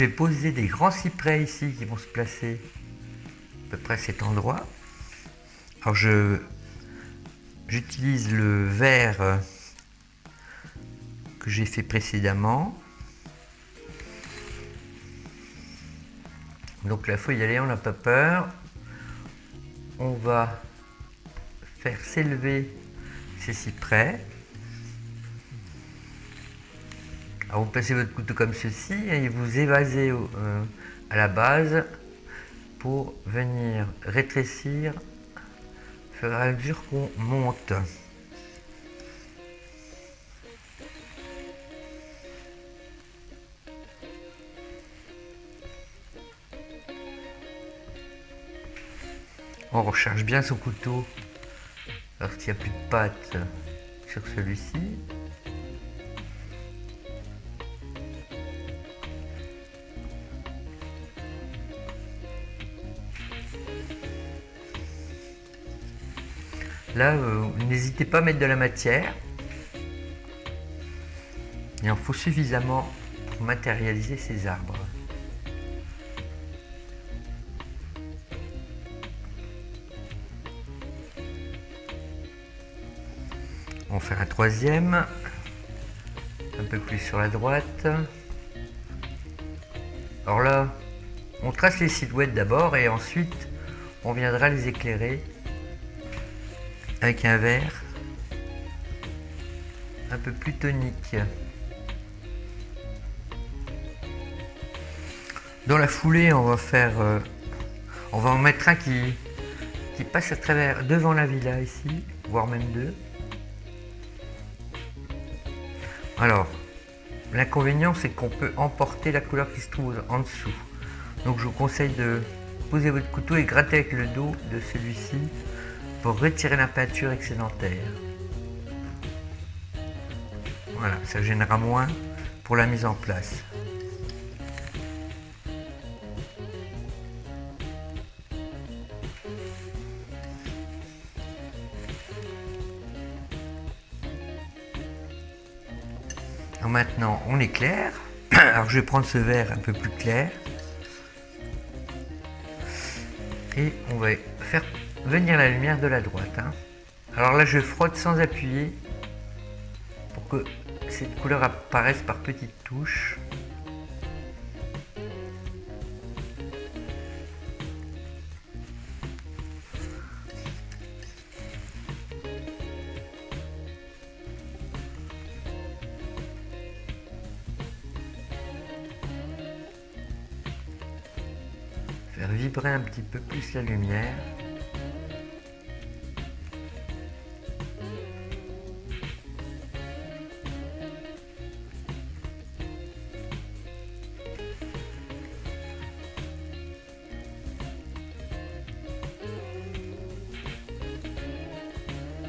Je vais poser des grands cyprès ici qui vont se placer à peu près à cet endroit. Alors j'utilise le verre que j'ai fait précédemment. Donc là, il faut y aller, on n'a pas peur. On va faire s'élever ces cyprès. Alors vous placez votre couteau comme ceci et vous évasez à la base pour venir rétrécir au fur et à mesure qu'on monte. On recharge bien son couteau lorsqu'il n'y a plus de pâte sur celui-ci. Là, n'hésitez pas à mettre de la matière. Il en faut suffisamment pour matérialiser ces arbres. On va faire un troisième, un peu plus sur la droite. Alors là, on trace les silhouettes d'abord et ensuite on viendra les éclairer avec un verre un peu plus tonique. Dans la foulée, on va en mettre un qui passe à travers devant la villa ici, voire même deux. Alors, l'inconvénient, c'est qu'on peut emporter la couleur qui se trouve en dessous. Donc je vous conseille de poser votre couteau et gratter avec le dos de celui-ci pour retirer la peinture excédentaire. Voilà, ça gênera moins pour la mise en place. Alors maintenant, on éclaire. Alors je vais prendre ce verre un peu plus clair. Et on va faire venir la lumière de la droite. Alors là, je frotte sans appuyer pour que cette couleur apparaisse par petites touches. Faire vibrer un petit peu plus la lumière.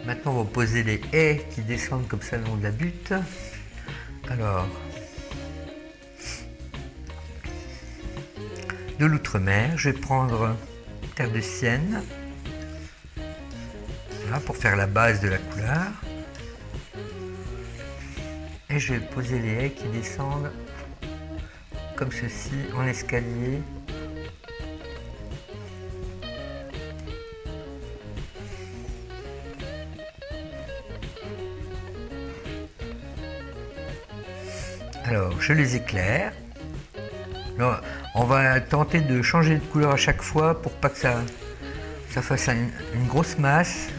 Maintenant, on va poser les haies qui descendent comme ça le long de la butte. Alors, de l'outre-mer, je vais prendre terre de sienne, voilà, pour faire la base de la couleur. Et je vais poser les haies qui descendent comme ceci en escalier. Alors, je les éclaire. Alors, on va tenter de changer de couleur à chaque fois pour pas que ça fasse une grosse masse.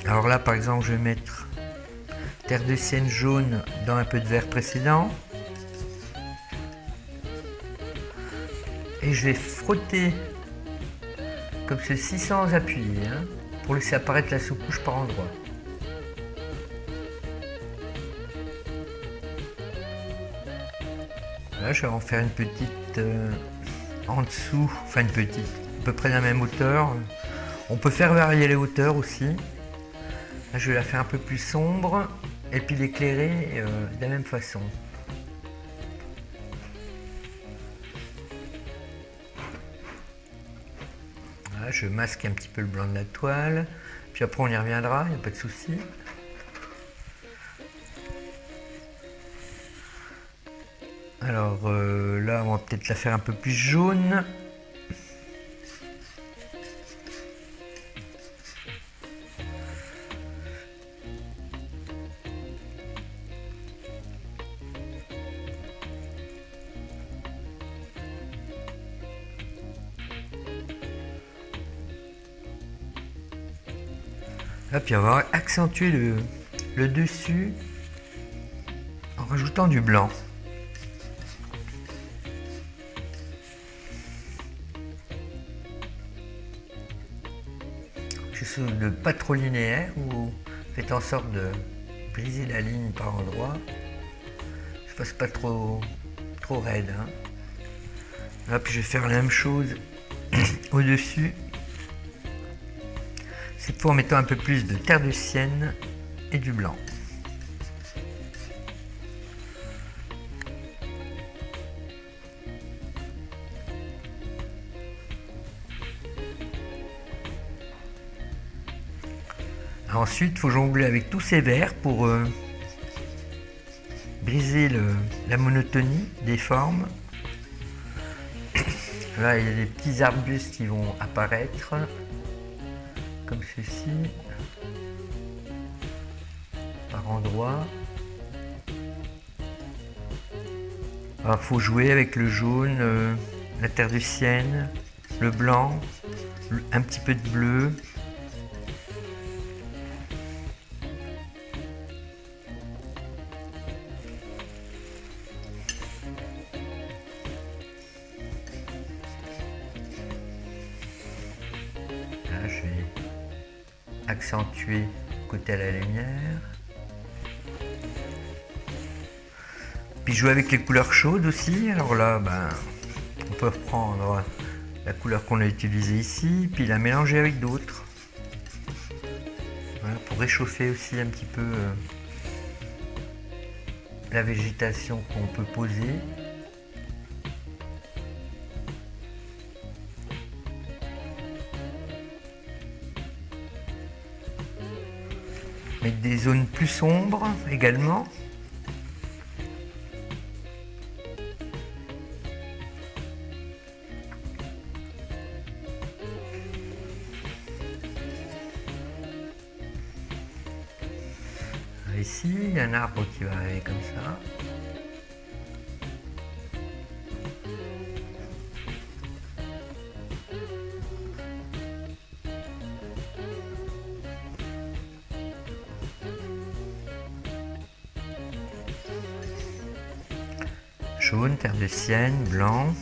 Alors là, par exemple, je vais mettre terre de sienne jaune dans un peu de vert précédent. Et je vais frotter comme ceci sans appuyer, pour laisser apparaître la sous-couche par endroits. Là, je vais en faire une petite en dessous, enfin une petite, à peu près de la même hauteur. On peut faire varier les hauteurs aussi. Là, je vais la faire un peu plus sombre et puis l'éclairer de la même façon. Là, je masque un petit peu le blanc de la toile, puis après on y reviendra, il n'y a pas de souci. Alors là, on va peut-être la faire un peu plus jaune. Là, puis on va accentuer le dessus en rajoutant du blanc. Quelque chose de pas trop linéaire, où faites en sorte de briser la ligne par endroits. Je fasse pas trop raide. Hein. Là, puis je vais faire la même chose au-dessus. Cette fois en mettant un peu plus de terre de sienne et du blanc. Ensuite, il faut jongler avec tous ces verts pour briser la monotonie des formes. Là, il y a des petits arbustes qui vont apparaître. Comme ceci, par endroits. Alors, il faut jouer avec le jaune, la terre de sienne, le blanc, un petit peu de bleu. Là, je vais accentuer côté à la lumière. Puis jouer avec les couleurs chaudes aussi. Alors là, on peut reprendre la couleur qu'on a utilisée ici, puis la mélanger avec d'autres. Voilà, pour réchauffer aussi un petit peu la végétation qu'on peut poser. Mettre des zones plus sombres également. Ici, il y a un arbre qui va arriver comme ça. Jaune, terre de sienne, blanc.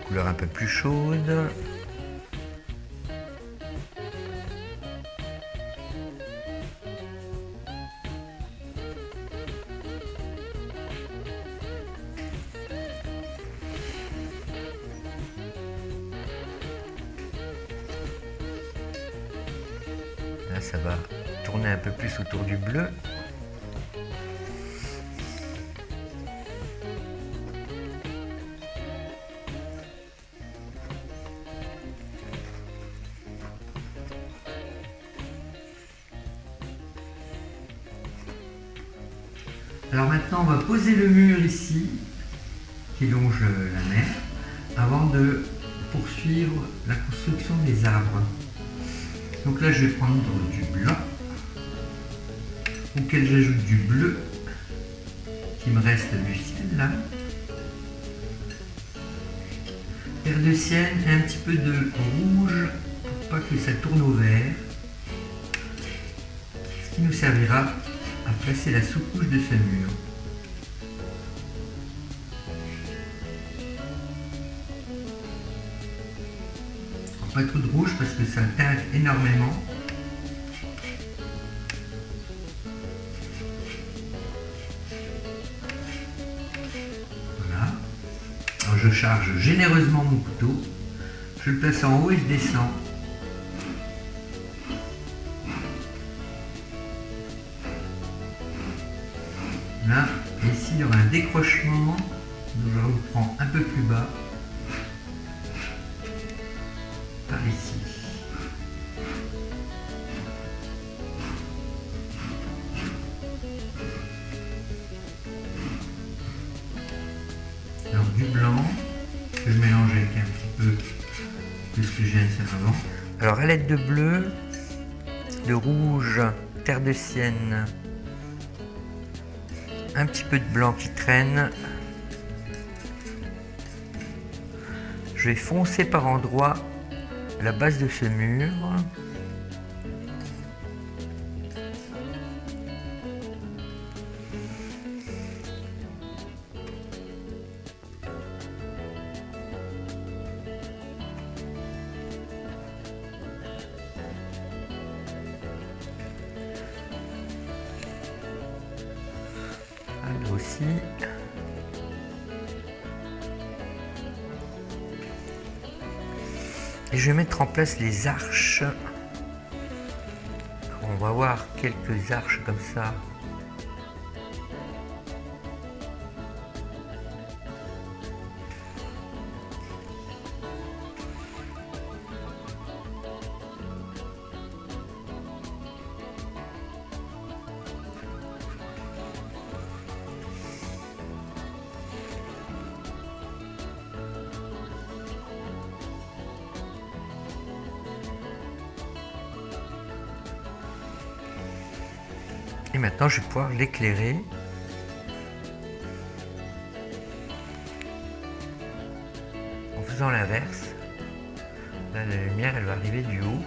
Couleur un peu plus chaude. Là, ça va tourner un peu plus autour du bleu. Alors maintenant, on va poser le mur ici, qui longe la mer, avant de poursuivre la construction des arbres. Donc là, je vais prendre du blanc, auquel j'ajoute du bleu, qui me reste du ciel là. Terre de sienne et un petit peu de rouge, pour pas que ça tourne au vert. Ce qui nous servira à placer la sous-couche de ce mur. Pas trop de rouge parce que ça teinte énormément. Voilà. Alors je charge généreusement mon couteau. Je le place en haut et je descends. Là, ici, il y aura un décrochement. Donc je reprends un peu plus bas. Par ici. Alors du blanc, que je mélange avec un petit peu de ce que je viens de faire avant. Alors à l'aide de bleu, de rouge, terre de sienne, un petit peu de blanc qui traîne. Je vais foncer par endroits la base de ce mur. Là aussi. Et je vais mettre en place les arches. On va voir quelques arches comme ça. Et maintenant, je vais pouvoir l'éclairer. En faisant l'inverse. Là, la lumière, elle va arriver du haut.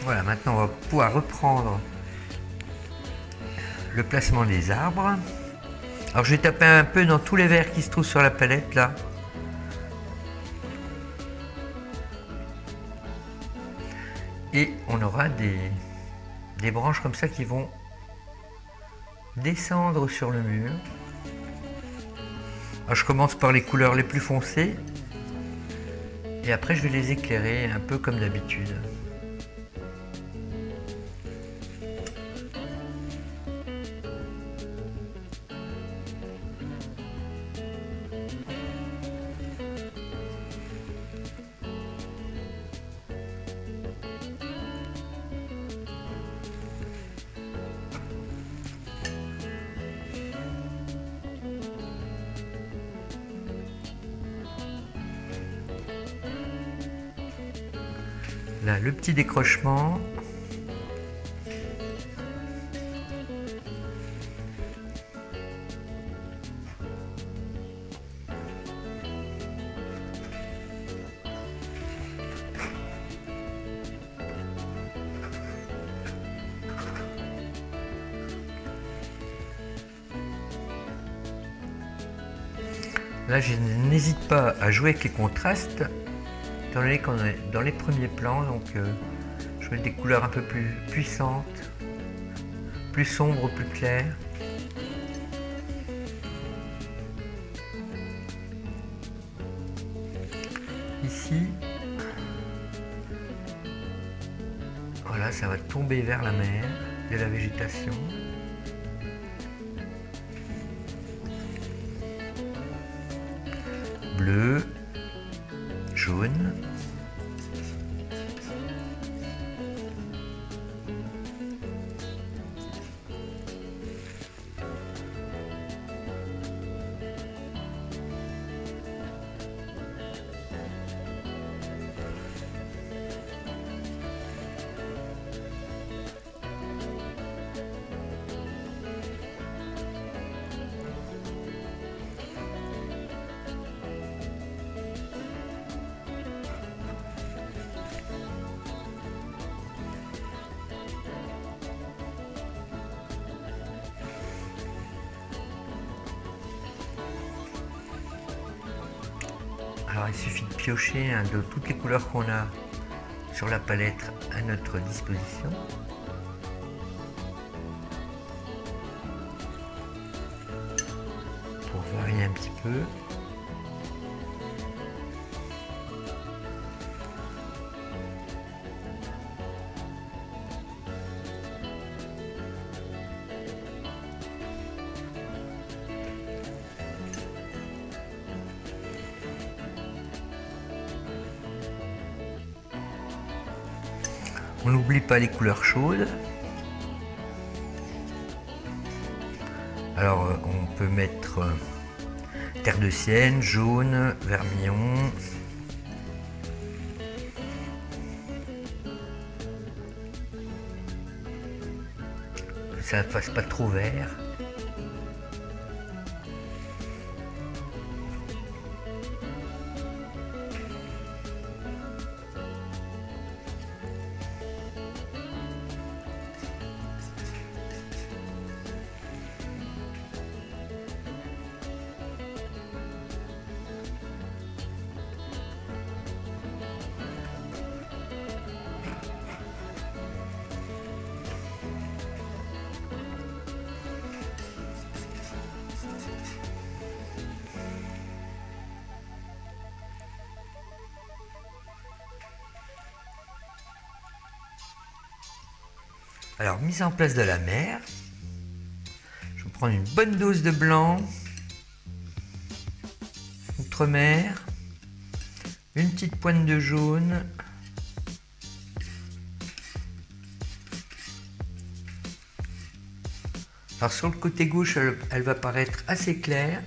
Voilà, maintenant on va pouvoir reprendre le placement des arbres. Alors je vais taper un peu dans tous les verres qui se trouvent sur la palette là. Et on aura des branches comme ça qui vont descendre sur le mur. Alors je commence par les couleurs les plus foncées. Et après je vais les éclairer un peu comme d'habitude. Là, le petit décrochement. Là, je n'hésite pas à jouer avec les contrastes, étant donné qu'on est dans les premiers plans, donc je mets des couleurs un peu plus puissantes, plus sombres, plus claires. Ici, voilà, ça va tomber vers la mer, de la végétation. Bleu, jaune. Alors il suffit de piocher de toutes les couleurs qu'on a sur la palette à notre disposition. Pour varier un petit peu. On n'oublie pas les couleurs chaudes. Alors on peut mettre terre de sienne, jaune, vermillon. Que ça ne fasse pas trop vert. Alors, mise en place de la mer. Je vais prendre une bonne dose de blanc, outre-mer, une petite pointe de jaune, alors sur le côté gauche, elle va paraître assez claire.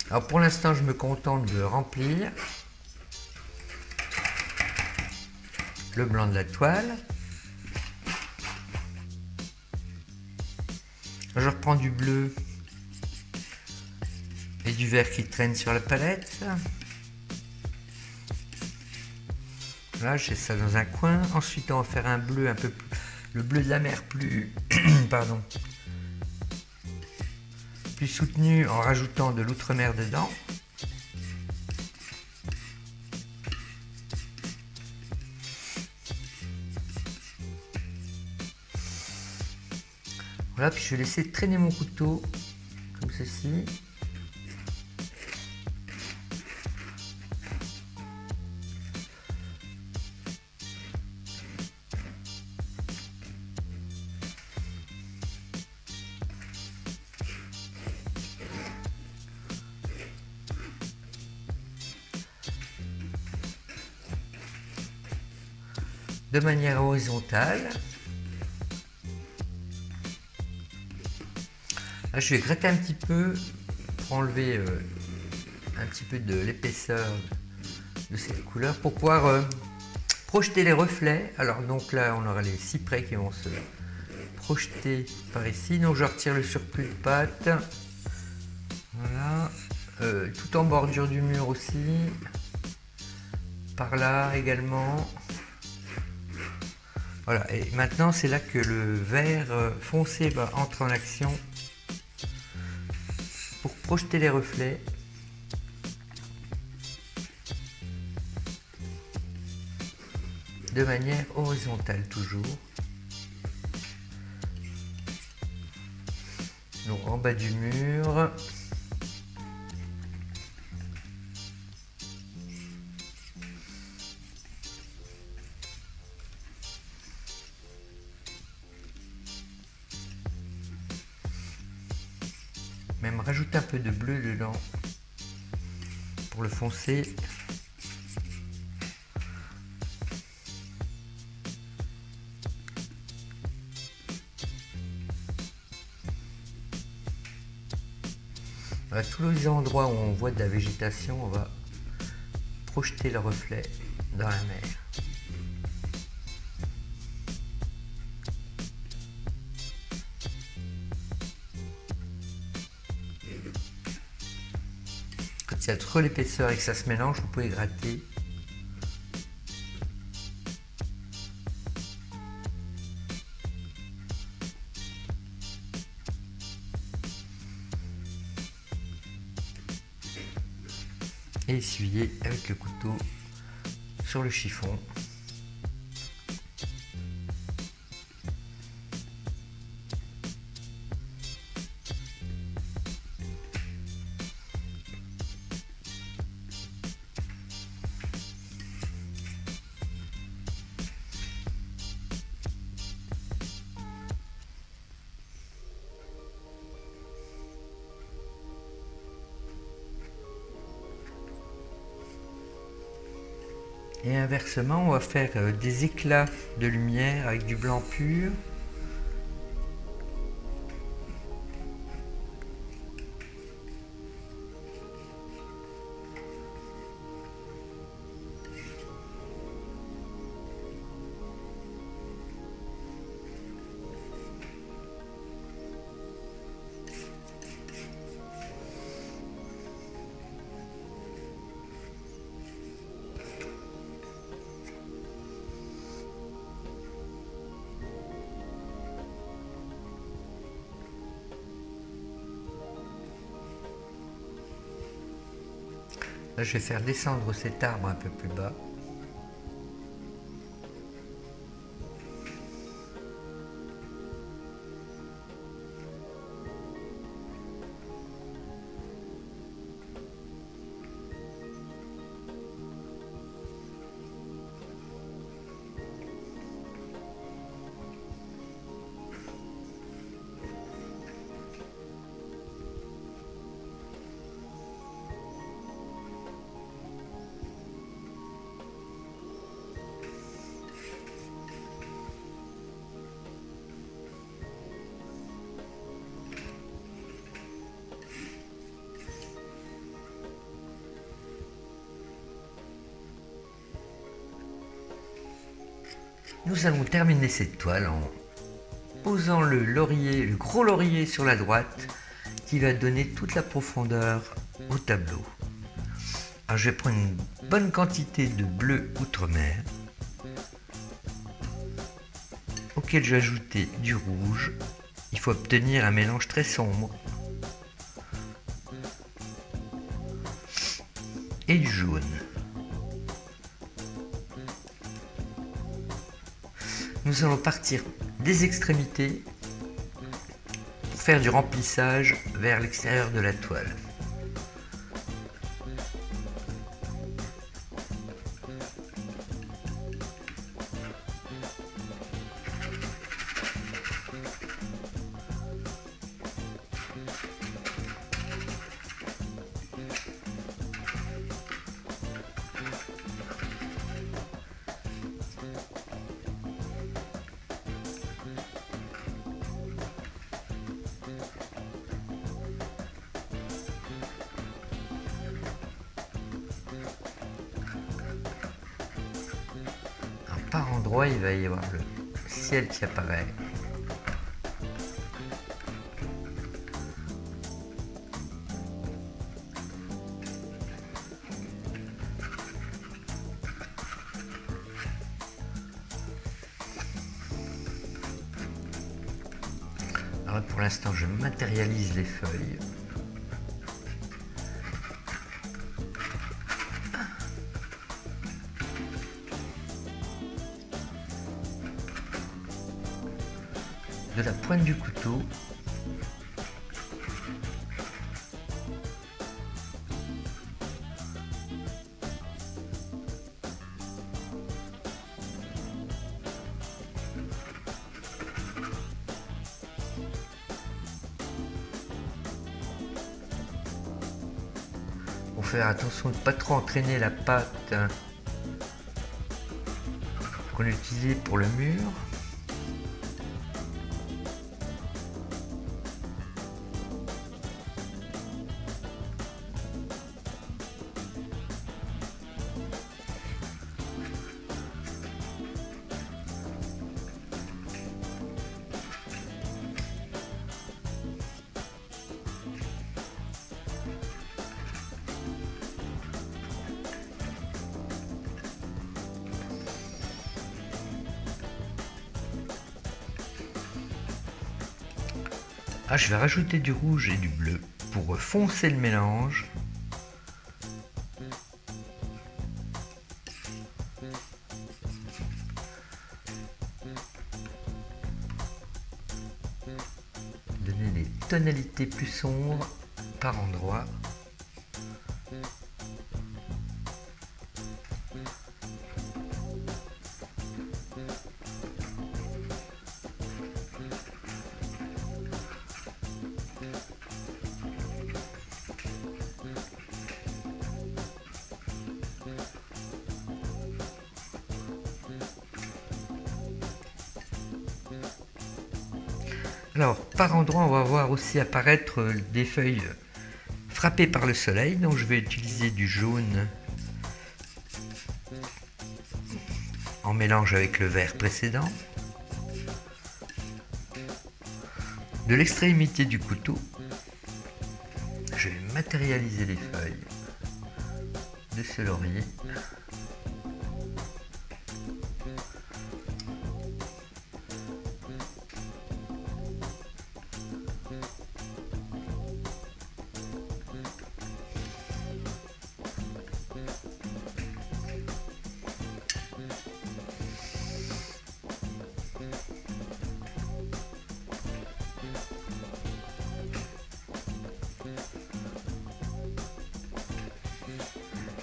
Alors pour l'instant, je me contente de remplir le blanc de la toile. Je reprends du bleu et du vert qui traîne sur la palette. Là, j'ai ça dans un coin. Ensuite, on va faire un bleu un peu plus, le bleu de la mer plus, pardon, plus soutenu en rajoutant de l'outre-mer dedans. Voilà, puis je vais laisser traîner mon couteau comme ceci. De manière horizontale. Là, je vais gratter un petit peu pour enlever un petit peu de l'épaisseur de cette couleur pour pouvoir projeter les reflets. Alors donc là, on aura les cyprès qui vont se projeter par ici. Donc je retire le surplus de pâte. Voilà. Tout en bordure du mur aussi. Par là également. Voilà, et maintenant c'est là que le vert foncé va entrer en action pour projeter les reflets. De manière horizontale toujours. Donc en bas du mur. Même rajouter un peu de bleu dedans pour le foncer. À tous les endroits où on voit de la végétation, on va projeter le reflet dans la mer. Quand il y a trop l'épaisseur et que ça se mélange, vous pouvez gratter. Et essuyer avec le couteau sur le chiffon. Et inversement, on va faire des éclats de lumière avec du blanc pur. Là, je vais faire descendre cet arbre un peu plus bas. Nous allons terminer cette toile en posant le laurier, le gros laurier sur la droite qui va donner toute la profondeur au tableau. Alors je vais prendre une bonne quantité de bleu outre-mer auquel je vais ajouter du rouge. Il faut obtenir un mélange très sombre et du jaune. Nous allons partir des extrémités pour faire du remplissage vers l'extérieur de la toile. Par endroit, il va y avoir le ciel qui apparaît. Alors pour l'instant, je matérialise les feuilles. De la pointe du couteau, pour faire attention de ne pas trop entraîner la pâte qu'on a utilisée pour le mur. Ah, je vais rajouter du rouge et du bleu pour foncer le mélange. Donner des tonalités plus sombres par endroits. Alors, par endroits, on va voir aussi apparaître des feuilles frappées par le soleil. Donc, je vais utiliser du jaune en mélange avec le vert précédent. De l'extrémité du couteau, je vais matérialiser les feuilles de ce laurier.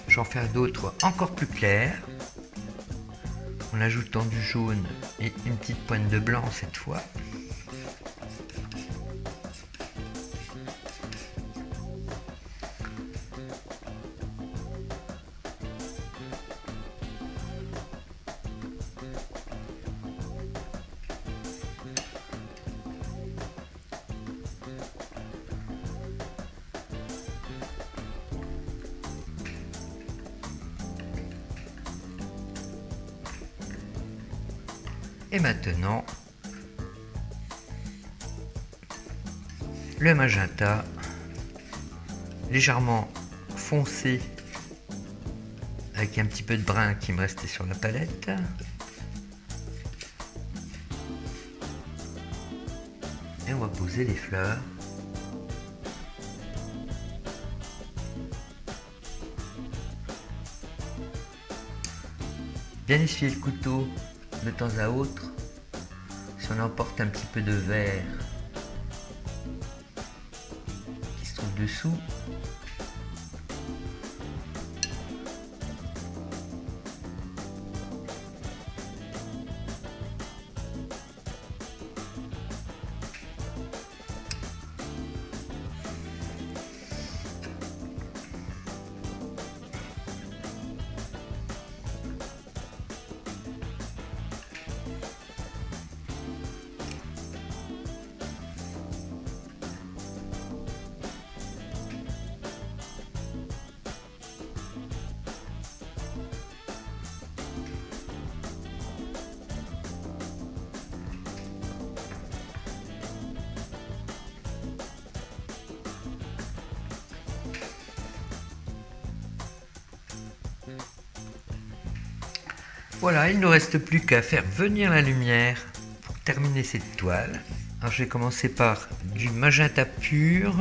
Je vais en faire d'autres encore plus clairs, en ajoutant du jaune et une petite pointe de blanc cette fois. Et maintenant, le magenta, légèrement foncé, avec un petit peu de brun qui me restait sur la palette. Et on va poser les fleurs. Bien essuyer le couteau de temps à autre, si on emporte un petit peu de vert qui se trouve dessous. Voilà, il ne nous reste plus qu'à faire venir la lumière pour terminer cette toile. Alors je vais commencer par du magenta pur.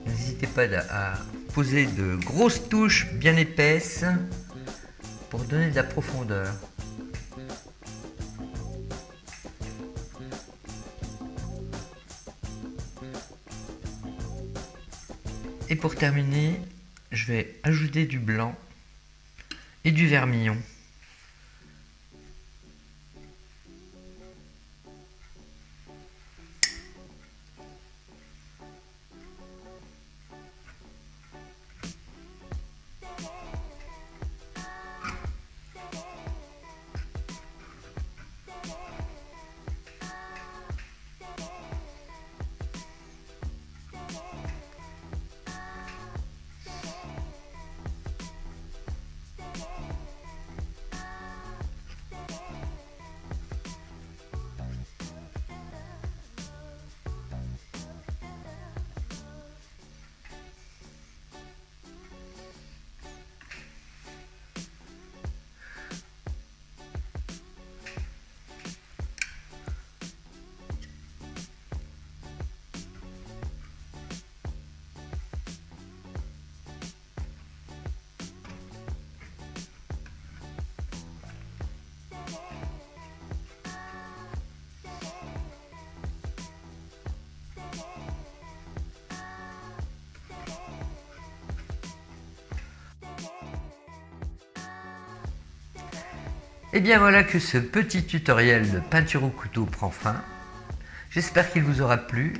N'hésitez pas à poser de grosses touches bien épaisses pour donner de la profondeur. Et pour terminer, je vais ajouter du blanc et du vermillon. Et bien voilà que ce petit tutoriel de peinture au couteau prend fin. J'espère qu'il vous aura plu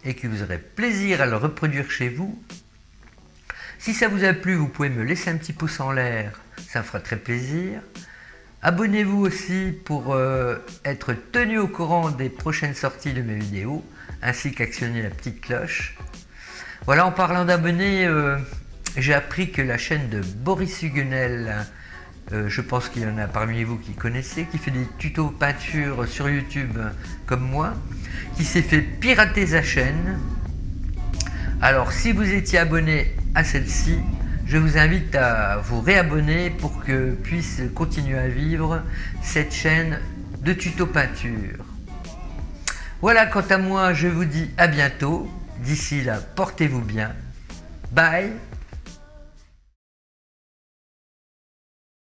et que vous aurez plaisir à le reproduire chez vous. Si ça vous a plu, vous pouvez me laisser un petit pouce en l'air, ça me fera très plaisir. Abonnez-vous aussi pour être tenu au courant des prochaines sorties de mes vidéos, ainsi qu'actionner la petite cloche. Voilà, en parlant d'abonnés, j'ai appris que la chaîne de Boris Huguenel, je pense qu'il y en a parmi vous qui connaissez, qui fait des tutos peinture sur YouTube comme moi, qui s'est fait pirater sa chaîne. Alors si vous étiez abonné à celle-ci, je vous invite à vous réabonner pour que puisse continuer à vivre cette chaîne de tutos peinture. Voilà, quant à moi, je vous dis à bientôt. D'ici là, portez-vous bien. Bye!